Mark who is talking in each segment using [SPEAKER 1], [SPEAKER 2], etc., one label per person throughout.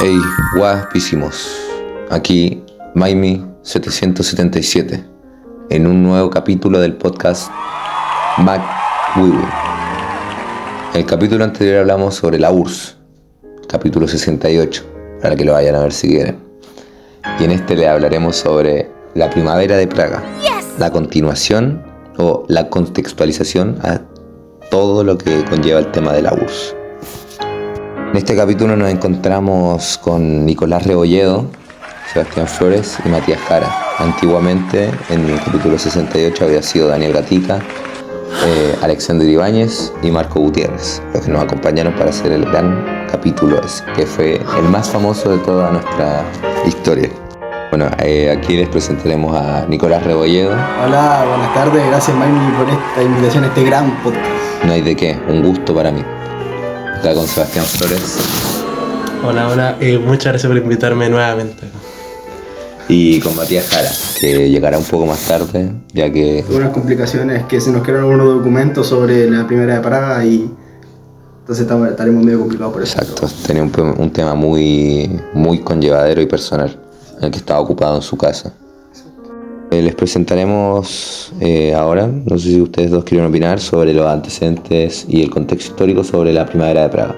[SPEAKER 1] Hey, guapísimos. Aquí Maimi 777 en un nuevo capítulo del podcast MacWiwi. En el capítulo anterior hablamos sobre la URSS, capítulo 68, para que lo vayan a ver si quieren. Y en este le hablaremos sobre la primavera de Praga, la continuación o la contextualización a todo lo que conlleva el tema de la URSS. En este capítulo nos encontramos con Nicolás Rebolledo, Sebastián Flores y Matías Jara. Antiguamente, en el capítulo 68, había sido Daniel Gatica, Alexander Ibáñez y Marco Gutiérrez, los que nos acompañaron para hacer el gran capítulo ese, que fue el más famoso de toda nuestra historia. Bueno, aquí les presentaremos a Nicolás Rebolledo.
[SPEAKER 2] Hola, buenas tardes, gracias Maimi por esta invitación a este gran podcast.
[SPEAKER 1] No hay de qué, un gusto para mí. Acá con Sebastián Flores.
[SPEAKER 3] Hola, muchas gracias por invitarme nuevamente.
[SPEAKER 1] Y con Matías Jara, que llegará un poco más tarde, ya que...
[SPEAKER 2] Hubo unas complicaciones que se nos quedaron algunos documentos sobre la primera de Praga y entonces estaremos medio complicados por eso.
[SPEAKER 1] Exacto, tenía un tema muy conllevadero y personal, en el que estaba ocupado en su casa. Les presentaremos ahora, no sé si ustedes dos quieren opinar sobre los antecedentes y el contexto histórico sobre la primavera de Praga.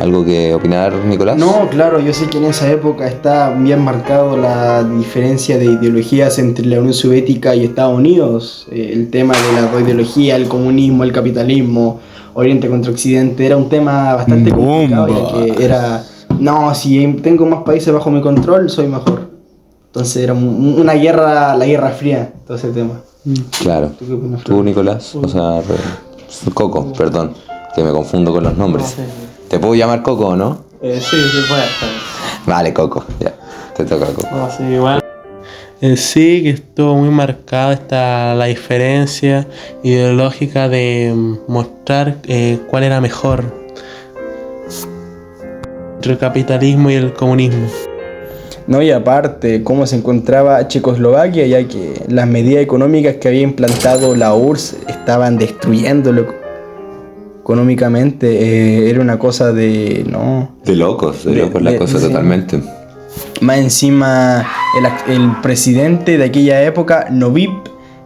[SPEAKER 1] ¿Algo que opinar, Nicolás?
[SPEAKER 2] No, claro, yo sé que en esa época está bien marcado la diferencia de ideologías entre la Unión Soviética y Estados Unidos. El tema de las dos ideologías, el comunismo, el capitalismo, Oriente contra Occidente, era un tema bastante complicado, ya que era, no, si tengo más países bajo mi control, soy mejor. Entonces era una guerra, la Guerra Fría, todo ese tema.
[SPEAKER 1] Claro. ¿Tú, Nicolás? O sea, Coco, perdón, que me confundo con los nombres.
[SPEAKER 3] Sí.
[SPEAKER 1] ¿Te puedo llamar Coco o no?
[SPEAKER 3] Sí, puede estar.
[SPEAKER 1] Vale, Coco, ya, te toca, Coco.
[SPEAKER 3] No, sí, igual. Sí, que estuvo muy marcada la diferencia ideológica de mostrar cuál era mejor entre el capitalismo y el comunismo.
[SPEAKER 2] No, y aparte, cómo se encontraba Checoslovaquia, ya que las medidas económicas que había implantado la URSS estaban destruyéndolo económicamente. Era una cosa de... no,
[SPEAKER 1] De locos la cosa
[SPEAKER 2] sí.
[SPEAKER 1] Totalmente.
[SPEAKER 2] Más encima, el presidente de aquella época, Novip,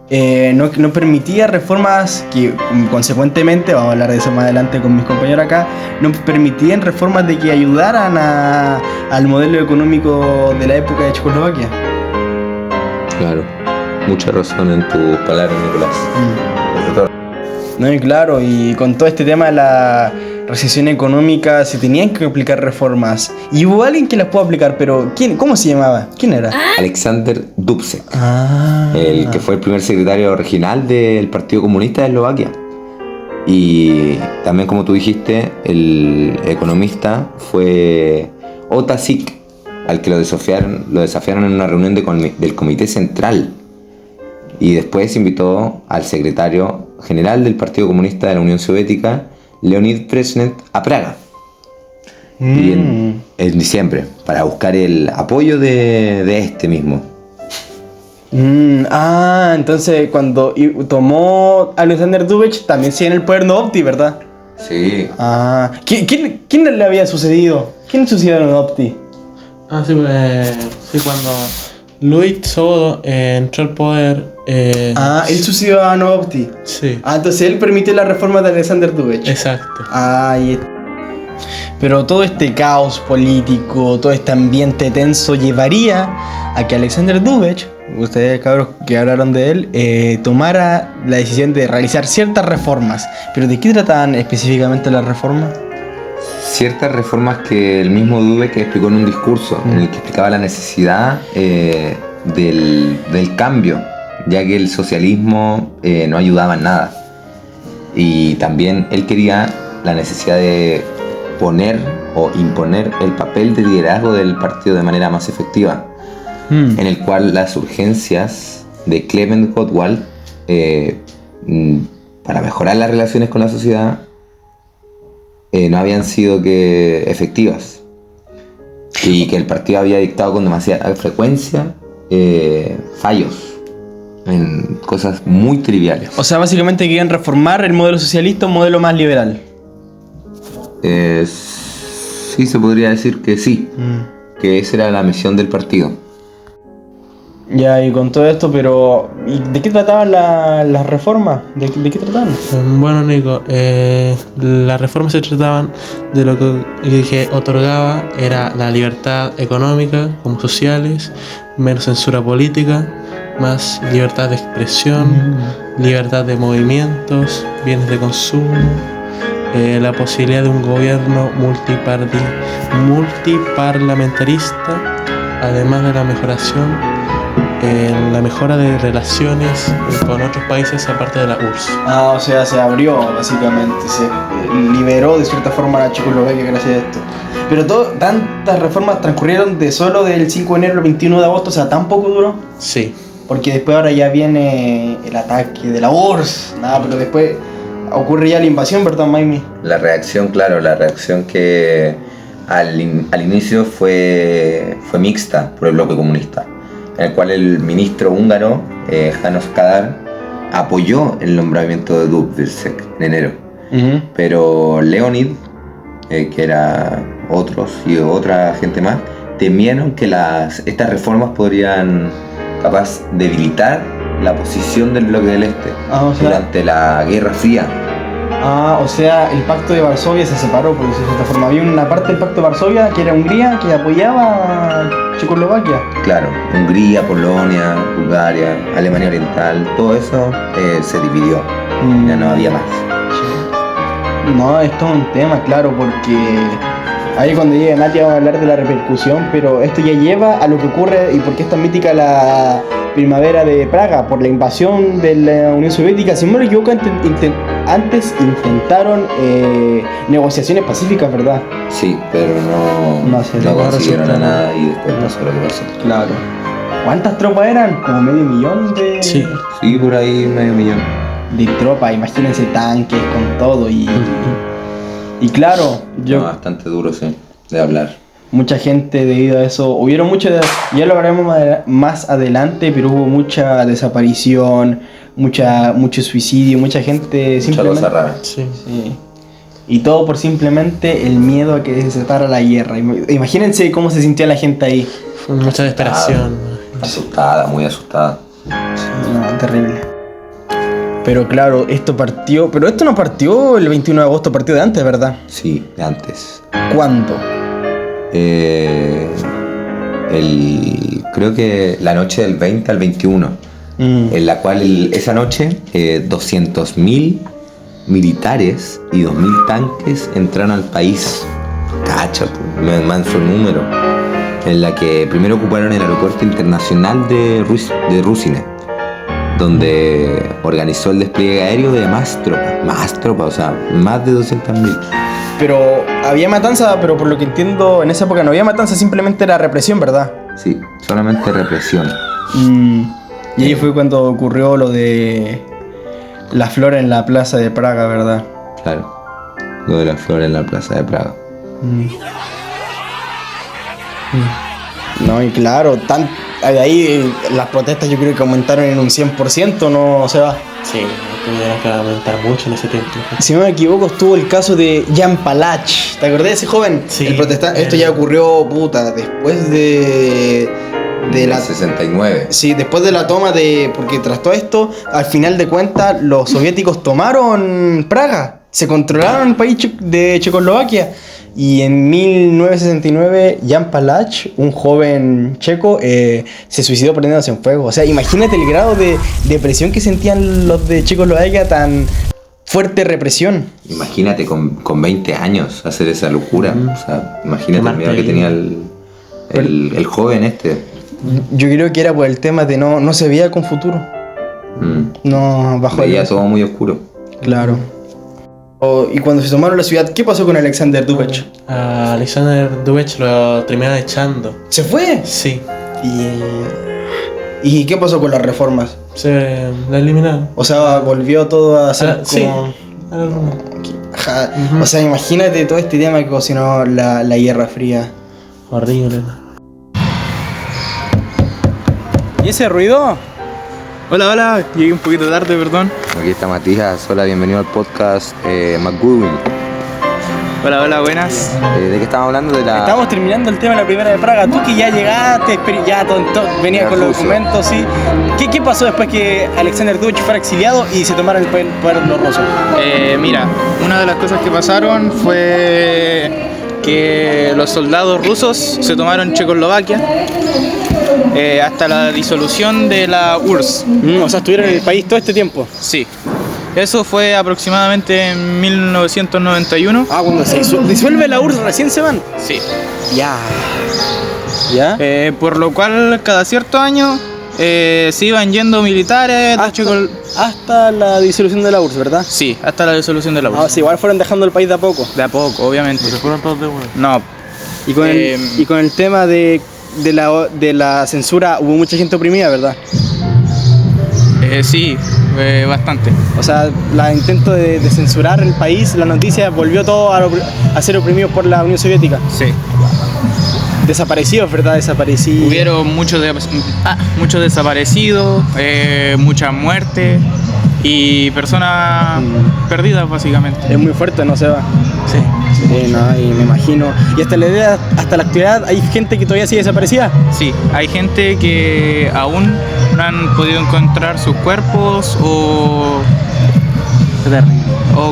[SPEAKER 2] no permitía reformas que, consecuentemente, vamos a hablar de eso más adelante con mis compañeros acá, no permitían reformas de que ayudaran al modelo económico de la época de Checoslovaquia.
[SPEAKER 1] Claro, mucha razón en tus palabras, Nicolás.
[SPEAKER 2] No, y claro, y con todo este tema de la recesión económica se tenían que aplicar reformas. Y hubo alguien que las pudo aplicar, pero ¿cómo se llamaba? ¿Quién era?
[SPEAKER 1] Alexander Dubček, el que fue el primer secretario regional del Partido Comunista de Eslovaquia. Y también, como tú dijiste, el economista fue Ota Sik, al que lo desafiaron en una reunión del Comité Central. Y después invitó al secretario general del Partido Comunista de la Unión Soviética, Leonid Brezhnev, a Praga. Y en diciembre, para buscar el apoyo de este mismo.
[SPEAKER 2] Entonces cuando tomó Alexander Dubček también sigue en el poder Novotny, ¿verdad?
[SPEAKER 1] Sí.
[SPEAKER 2] ¿Quién le había sucedido? ¿Quién sucedió a Novotny?
[SPEAKER 3] Sí, cuando Luis Sobodo entró al poder.
[SPEAKER 2] Él sucedió a Novotny.
[SPEAKER 3] Sí.
[SPEAKER 2] Entonces él permitió la reforma de Alexander Dubček.
[SPEAKER 3] Exacto.
[SPEAKER 2] Pero todo este caos político, todo este ambiente tenso llevaría a que Alexander Dubček, ustedes cabros que hablaron de él, tomara la decisión de realizar ciertas reformas. ¿Pero de qué trataban específicamente las reformas?
[SPEAKER 1] Ciertas reformas que el mismo Dubček explicó en un discurso, en el que explicaba la necesidad del cambio, ya que el socialismo no ayudaba en nada. Y también él quería la necesidad de poner o imponer el papel de liderazgo del partido de manera más efectiva, en el cual las urgencias de Clement Gottwald para mejorar las relaciones con la sociedad no habían sido efectivas, y que el partido había dictado con demasiada frecuencia fallos en cosas muy triviales.
[SPEAKER 2] O sea, básicamente querían reformar el modelo socialista a un modelo más liberal.
[SPEAKER 1] Sí, se podría decir que sí, que esa era la misión del partido.
[SPEAKER 2] Ya, y con todo esto, pero ¿y de qué trataban las reformas? ¿De qué trataban?
[SPEAKER 3] Bueno, Nico, las reformas se trataban de lo que otorgaba era la libertad económica como sociales, menos censura política, más libertad de expresión, libertad de movimientos, bienes de consumo, la posibilidad de un gobierno multiparlamentarista, además de la mejora de relaciones con otros países aparte de la URSS.
[SPEAKER 2] Ah, o sea, se abrió básicamente, se liberó de cierta forma la Checoslovaquia gracias a esto. Pero tantas reformas transcurrieron de solo del 5 de enero al 21 de agosto, o sea, tan poco duró.
[SPEAKER 3] Sí.
[SPEAKER 2] Porque después ahora ya viene el ataque de la URSS, nada, pero después ocurre ya la invasión, ¿verdad, Maimi?
[SPEAKER 1] La reacción que al inicio fue mixta por el bloque comunista, en el cual el ministro húngaro, János Kadar, apoyó el nombramiento de Dubček en enero. Pero Leonid, que era otros y otra gente más, temieron que estas reformas podrían capaz debilitar la posición del bloque del Este durante la Guerra Fría.
[SPEAKER 2] Ah, o sea, el pacto de Varsovia se separó, por decirlo de cierta forma. Había una parte del pacto de Varsovia que era Hungría, que apoyaba a Checoslovaquia.
[SPEAKER 1] Claro, Hungría, Polonia, Bulgaria, Alemania Oriental, todo eso se dividió. Ya no había más.
[SPEAKER 2] No, esto es un tema, claro, porque ahí cuando llegue Nati vamos a hablar de la repercusión, pero esto ya lleva a lo que ocurre y por qué es tan mítica la primavera de Praga, por la invasión de la Unión Soviética. Si no me equivoco, antes intentaron negociaciones pacíficas, ¿verdad?
[SPEAKER 1] Sí, pero no consiguieron nada y después pasó lo que pasó.
[SPEAKER 2] Claro. ¿Cuántas tropas eran? Como medio millón de...
[SPEAKER 3] Sí,
[SPEAKER 1] por ahí medio millón.
[SPEAKER 2] De tropas, imagínense tanques con todo y claro,
[SPEAKER 1] bastante duro, sí, de hablar.
[SPEAKER 2] Mucha gente debido a eso, ya lo hablaremos más adelante, pero hubo mucha desaparición, mucho suicidio, mucha gente simplemente...
[SPEAKER 1] Mucha cosa rara.
[SPEAKER 3] sí.
[SPEAKER 2] Y todo por simplemente el miedo a que se desatara la guerra. Imagínense cómo se sintió la gente ahí.
[SPEAKER 3] Fue mucha desesperación.
[SPEAKER 1] Asustada, muy asustada.
[SPEAKER 2] No, terrible. Pero claro, esto no partió el 21 de agosto, partió de antes, ¿verdad?
[SPEAKER 1] Sí, de antes.
[SPEAKER 2] ¿Cuándo?
[SPEAKER 1] Creo que la noche del 20 al 21, en la cual esa noche 200.000 militares y 2.000 tanques entraron al país. Cacha, manso número. En la que primero ocuparon el aeropuerto internacional de Rusine, donde organizó el despliegue aéreo de más tropas, o sea, más de 200.000.
[SPEAKER 2] Pero había matanza, pero por lo que entiendo, en esa época no había matanza, simplemente era represión, ¿verdad?
[SPEAKER 1] Sí, solamente represión.
[SPEAKER 2] Y ahí fue cuando ocurrió lo de la flor en la plaza de Praga, ¿verdad?
[SPEAKER 1] Claro, lo de la flor en la plaza de Praga.
[SPEAKER 2] No, y claro, de ahí las protestas yo creo que aumentaron en un 100%, ¿no? O sea,
[SPEAKER 3] Sí, tuvieron que aumentar mucho en ese tiempo.
[SPEAKER 2] si no me equivoco, estuvo el caso de Jan Palach. ¿Te acordás de ese joven?
[SPEAKER 3] Sí.
[SPEAKER 2] El protestante. Esto ya ocurrió, después de la
[SPEAKER 1] 69.
[SPEAKER 2] Sí, después de la toma porque tras todo esto, al final de cuentas, los soviéticos tomaron Praga, se controlaron el país de Checoslovaquia. Y en 1969, Jan Palach, un joven checo, se suicidó prendiéndose en fuego. O sea, imagínate el grado de depresión que sentían los de Checoslovaquia, tan fuerte represión.
[SPEAKER 1] Imagínate con 20 años hacer esa locura. O sea, imagínate el miedo que tenía el joven este.
[SPEAKER 2] Yo creo que era por el tema de no se veía con futuro. No, bajo
[SPEAKER 1] veía todo muy oscuro.
[SPEAKER 2] Claro. Y cuando se tomaron la ciudad, ¿qué pasó con Alexander Dubček?
[SPEAKER 3] A Alexander Dubček lo terminaron echando.
[SPEAKER 2] ¿Se fue?
[SPEAKER 3] Sí.
[SPEAKER 2] ¿Y qué pasó con las reformas?
[SPEAKER 3] Se la eliminaron.
[SPEAKER 2] O sea, volvió todo a ser
[SPEAKER 3] Sí.
[SPEAKER 2] como... Ajá. O sea, imagínate todo este tema que ocasionó la Guerra Fría.
[SPEAKER 3] Horrible.
[SPEAKER 4] ¿Y ese ruido? Hola, llegué un poquito tarde, perdón.
[SPEAKER 1] Aquí está Matías, hola, bienvenido al podcast McGuiwin.
[SPEAKER 4] Hola, hola, buenas.
[SPEAKER 1] ¿De qué estamos hablando?
[SPEAKER 2] Estamos terminando el tema de la primera de Praga. Tú que ya llegaste, ya venías
[SPEAKER 1] Era
[SPEAKER 2] con los
[SPEAKER 1] ruso.
[SPEAKER 2] documentos, ¿sí? ¿Qué pasó después que Alexander Duvich fuera exiliado y se tomaron el poder los rusos?
[SPEAKER 4] Mira, una de las cosas que pasaron fue que los soldados rusos se tomaron Checoslovaquia hasta la disolución de la URSS.
[SPEAKER 2] O sea, estuvieron en el país todo este tiempo.
[SPEAKER 4] Sí. Eso fue aproximadamente en 1991.
[SPEAKER 2] Ah, cuando se disuelve la URSS recién se van.
[SPEAKER 4] Sí.
[SPEAKER 2] Ya. ¿Ya?
[SPEAKER 4] Por lo cual cada cierto año se iban yendo militares de
[SPEAKER 2] Hasta la disolución de la URSS, ¿verdad?
[SPEAKER 4] Sí, hasta la disolución de la URSS.
[SPEAKER 2] Ah, sí, igual fueron dejando el país de a poco.
[SPEAKER 4] De a poco, obviamente.
[SPEAKER 3] Se fueron todos de una.
[SPEAKER 4] No.
[SPEAKER 2] Y con el tema de la censura hubo mucha gente oprimida, ¿verdad?
[SPEAKER 4] Sí, bastante.
[SPEAKER 2] O sea, la intento de censurar el país, la noticia volvió todo a ser oprimidos por la Unión Soviética.
[SPEAKER 4] Sí.
[SPEAKER 2] Desaparecidos, ¿verdad? Desaparecidos.
[SPEAKER 4] Hubieron muchos desaparecidos, muchas muertes y personas perdidas básicamente.
[SPEAKER 2] Es muy fuerte, ¿no, Seba?
[SPEAKER 4] Sí.
[SPEAKER 2] Sí, no, y me imagino. Y hasta la actualidad hay gente que todavía sigue desaparecida.
[SPEAKER 4] Sí, hay gente que aún no han podido encontrar sus cuerpos o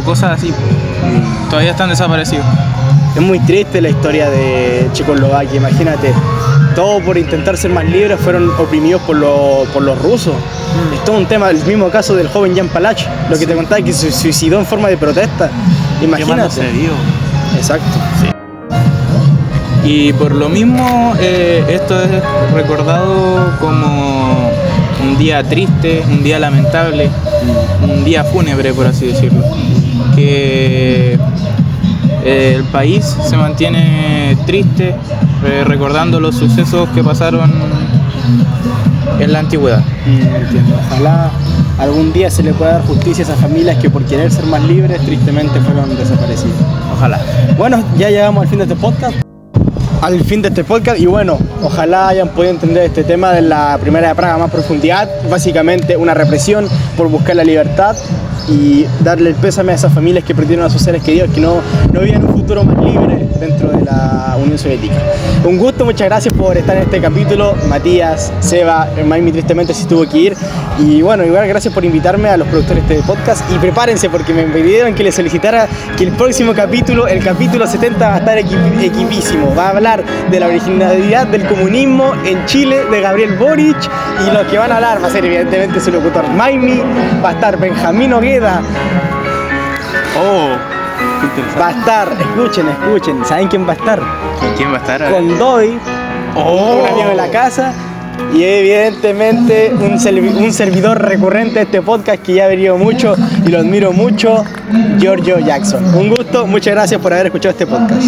[SPEAKER 4] cosas así. Todavía están desaparecidos.
[SPEAKER 2] Es muy triste la historia de Checoslovaquia, imagínate. Todo por intentar ser más libres fueron oprimidos por los rusos. Es todo un tema, el mismo caso del joven Jan Palach, lo que te contaba, que se suicidó en forma de protesta. Imagínate. Exacto.
[SPEAKER 4] Y por lo mismo, esto es recordado como un día triste, un día lamentable, un día fúnebre, por así decirlo. Que el país se mantiene triste, recordando los sucesos que pasaron en la antigüedad.
[SPEAKER 2] Entiendo. Ojalá algún día se le pueda dar justicia a esas familias que por querer ser más libres tristemente fueron desaparecidas.
[SPEAKER 4] Ojalá.
[SPEAKER 2] Bueno, ya llegamos al fin de este podcast. Y bueno, ojalá hayan podido entender este tema de la primera de Praga a más profundidad. Básicamente una represión por buscar la libertad y darle el pésame a esas familias que perdieron a sus seres queridos, que no vivían un futuro más libre dentro de la Unión Soviética. Un gusto, muchas gracias por estar en este capítulo. Matías, Seba, Maimi tristemente sí tuvo que ir. Y bueno, igual gracias por invitarme a los productores de este podcast. Y prepárense porque me pidieron que les solicitara que el próximo capítulo, el capítulo 70, va a estar equipísimo. Va a hablar de la originalidad del comunismo en Chile, de Gabriel Boric. Y lo que van a hablar va a ser evidentemente su locutor Maimi, va a estar Benjamín Ogueda.
[SPEAKER 4] Oh,
[SPEAKER 2] Va a estar, escuchen, ¿saben quién va a estar?
[SPEAKER 4] ¿quién va a estar?
[SPEAKER 2] Con Doy, un amigo de la casa, y evidentemente un servidor recurrente de este podcast que ya ha venido mucho y lo admiro mucho, Giorgio Jackson. Un gusto, muchas gracias por haber escuchado este podcast.